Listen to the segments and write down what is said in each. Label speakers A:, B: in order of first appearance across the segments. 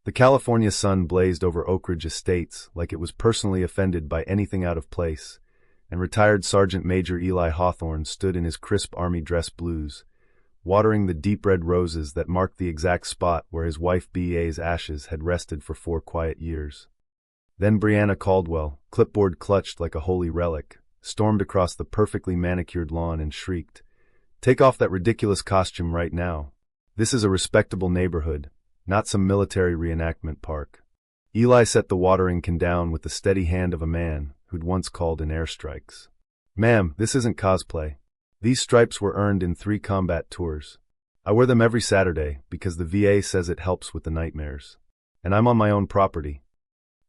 A: The California sun blazed over Oak Ridge Estates like it was personally offended by anything out of place, and retired Sergeant Major Eli Hawthorne stood in his crisp army dress blues, watering the deep red roses that marked the exact spot where his wife B.A.'s ashes had rested for 4 quiet years. Then Brianna Caldwell, clipboard clutched like a holy relic, stormed across the perfectly manicured lawn and shrieked, "Take off that ridiculous costume right now. This is a respectable neighborhood, not some military reenactment park." Eli set the watering can down with the steady hand of a man who'd once called in airstrikes. "Ma'am, this isn't cosplay. These stripes were earned in 3 combat tours. I wear them every Saturday because the VA says it helps with the nightmares. And I'm on my own property."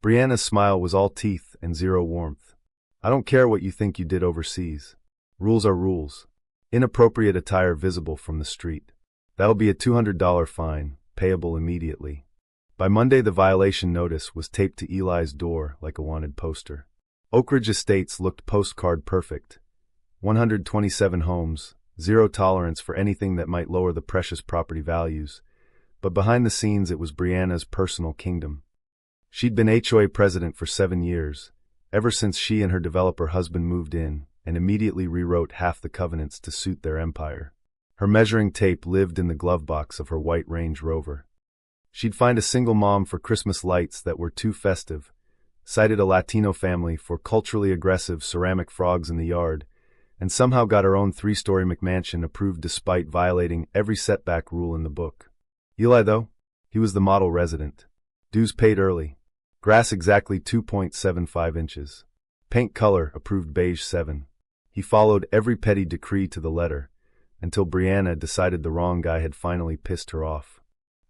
A: Brianna's smile was all teeth and zero warmth. "I don't care what you think you did overseas. Rules are rules. Inappropriate attire visible from the street. That'll be a $200 fine, payable immediately." By Monday, the violation notice was taped to Eli's door like a wanted poster. Oak Ridge Estates looked postcard perfect. 127 homes, zero tolerance for anything that might lower the precious property values. But behind the scenes, it was Brianna's personal kingdom. She'd been HOA president for 7 years, ever since she and her developer husband moved in, and immediately rewrote half the covenants to suit their empire. Her measuring tape lived in the glove box of her white Range Rover. She'd find a single mom for Christmas lights that were too festive, cited a Latino family for culturally aggressive ceramic frogs in the yard, and somehow got her own 3-story McMansion approved despite violating every setback rule in the book. Eli, though, he was the model resident. Dues paid early. Grass exactly 2.75 inches. Paint color approved beige 7. He followed every petty decree to the letter, until Brianna decided the wrong guy had finally pissed her off.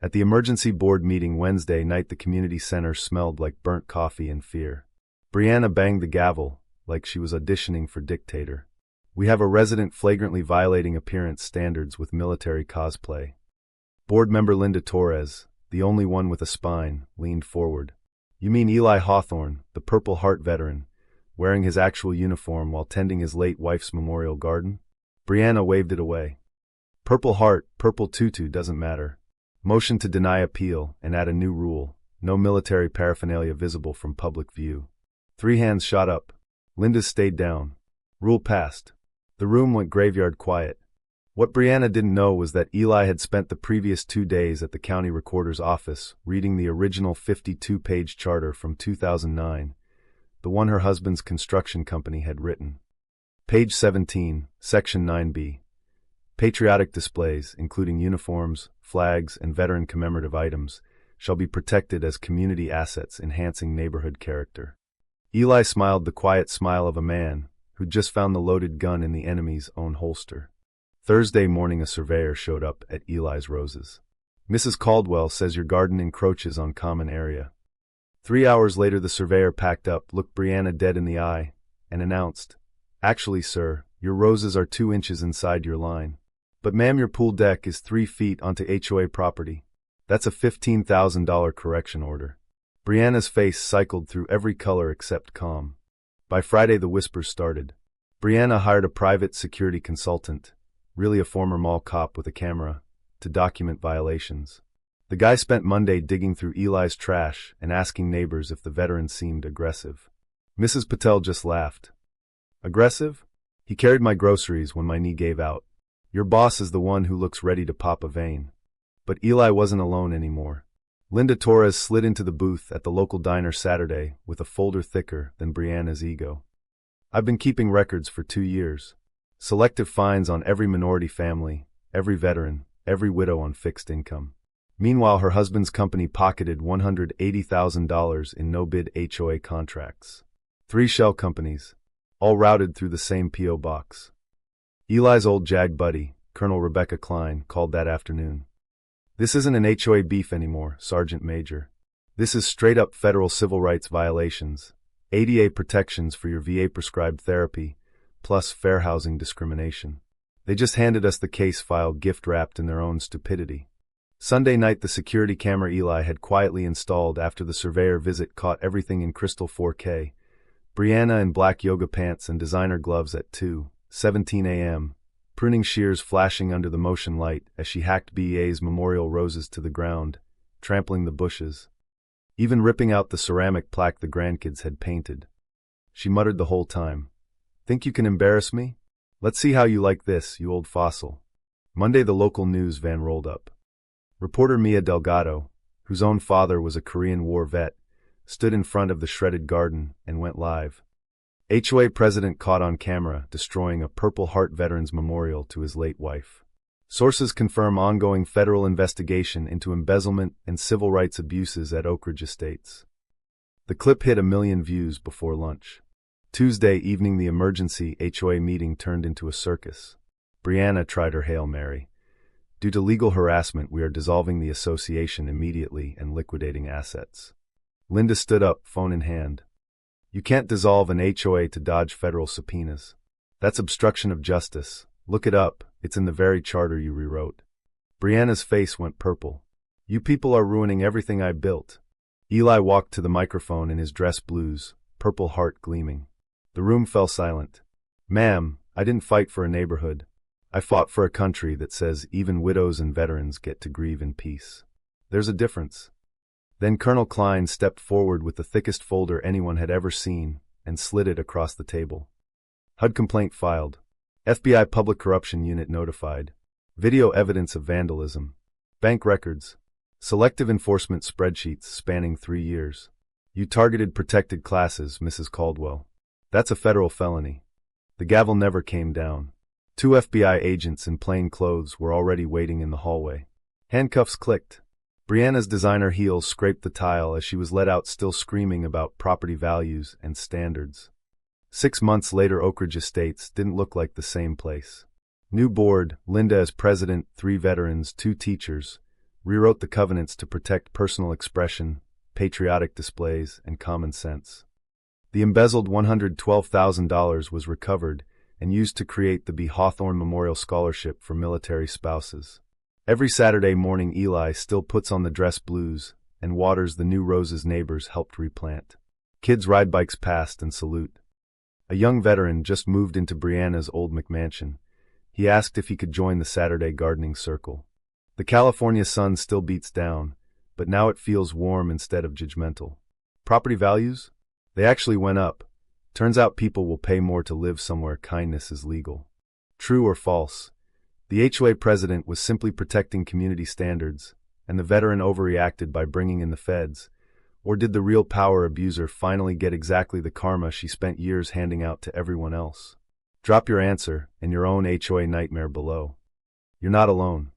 A: At the emergency board meeting Wednesday night, the community center smelled like burnt coffee and fear. Brianna banged the gavel like she was auditioning for dictator. "We have a resident flagrantly violating appearance standards with military cosplay." Board member Linda Torres, the only one with a spine, leaned forward. "You mean Eli Hawthorne, the Purple Heart veteran, wearing his actual uniform while tending his late wife's memorial garden?" Brianna waved it away. "Purple Heart, Purple Tutu, doesn't matter. Motion to deny appeal and add a new rule. No military paraphernalia visible from public view." 3 hands shot up. Linda's stayed down. Rule passed. The room went graveyard quiet. What Brianna didn't know was that Eli had spent the previous 2 days at the county recorder's office reading the original 52-page charter from 2009, the one her husband's construction company had written. Page 17, Section 9B. Patriotic displays, including uniforms, flags, and veteran commemorative items, shall be protected as community assets enhancing neighborhood character. Eli smiled the quiet smile of a man who'd just found the loaded gun in the enemy's own holster. Thursday morning, a surveyor showed up at Eli's roses. "Mrs. Caldwell says your garden encroaches on common area." 3 hours later, the surveyor packed up, looked Brianna dead in the eye, and announced, "Actually, sir, your roses are 2 inches inside your line. But ma'am, your pool deck is 3 feet onto HOA property. That's a $15,000 correction order." Brianna's face cycled through every color except calm. By Friday, the whispers started. Brianna hired a private security consultant, really a former mall cop with a camera, to document violations. The guy spent Monday digging through Eli's trash and asking neighbors if the veteran seemed aggressive. Mrs. Patel just laughed. "Aggressive? He carried my groceries when my knee gave out. Your boss is the one who looks ready to pop a vein." But Eli wasn't alone anymore. Linda Torres slid into the booth at the local diner Saturday with a folder thicker than Brianna's ego. "I've been keeping records for 2 years. Selective fines on every minority family, every veteran, every widow on fixed income." Meanwhile, her husband's company pocketed $180,000 in no-bid HOA contracts. 3 shell companies, all routed through the same P.O. box. Eli's old JAG buddy, Colonel Rebecca Klein, called that afternoon. "This isn't an HOA beef anymore, Sergeant Major. This is straight-up federal civil rights violations, ADA protections for your VA-prescribed therapy, plus fair housing discrimination. They just handed us the case file gift-wrapped in their own stupidity." Sunday night, the security camera Eli had quietly installed after the surveyor visit caught everything in crystal 4K. Brianna in black yoga pants and designer gloves at 2:17 a.m., pruning shears flashing under the motion light as she hacked BA's memorial roses to the ground, trampling the bushes. even ripping out the ceramic plaque the grandkids had painted. She muttered the whole time, "Think you can embarrass me? Let's see how you like this, you old fossil." Monday, the local news van rolled up. Reporter Mia Delgado, whose own father was a Korean War vet, stood in front of the shredded garden and went live. HOA president caught on camera destroying a Purple Heart Veterans Memorial to his late wife. Sources confirm ongoing federal investigation into embezzlement and civil rights abuses at Oak Ridge Estates. The clip hit 1 million views before lunch. Tuesday evening, the emergency HOA meeting turned into a circus. Brianna tried her Hail Mary. "Due to legal harassment, we are dissolving the association immediately and liquidating assets." Linda stood up, phone in hand. "You can't dissolve an HOA to dodge federal subpoenas. That's obstruction of justice. Look it up, it's in the very charter you rewrote." Brianna's face went purple. "You people are ruining everything I built." Eli walked to the microphone in his dress blues, Purple Heart gleaming. The room fell silent. "Ma'am, I didn't fight for a neighborhood. I fought for a country that says even widows and veterans get to grieve in peace. There's a difference." Then Colonel Klein stepped forward with the thickest folder anyone had ever seen and slid it across the table. HUD complaint filed. FBI Public Corruption Unit notified. Video evidence of vandalism. Bank records. Selective enforcement spreadsheets spanning 3 years. "You targeted protected classes, Mrs. Caldwell. That's a federal felony." The gavel never came down. 2 FBI agents in plain clothes were already waiting in the hallway. Handcuffs clicked. Brianna's designer heels scraped the tile as she was let out, still screaming about property values and standards. 6 months later, Oak Ridge Estates didn't look like the same place. New board, Linda as president, 3 veterans, 2 teachers, rewrote the covenants to protect personal expression, patriotic displays, and common sense. The embezzled $112,000 was recovered and used to create the B. Hawthorne Memorial Scholarship for military spouses. Every Saturday morning, Eli still puts on the dress blues and waters the new roses neighbors helped replant. Kids ride bikes past and salute. A young veteran just moved into Brianna's old McMansion. He asked if he could join the Saturday gardening circle. The California sun still beats down, but now it feels warm instead of judgmental. Property values? They actually went up. Turns out people will pay more to live somewhere kindness is legal. True or false? The HOA president was simply protecting community standards, and the veteran overreacted by bringing in the feds. Or did the real power abuser finally get exactly the karma she spent years handing out to everyone else? Drop your answer and your own HOA nightmare below. You're not alone.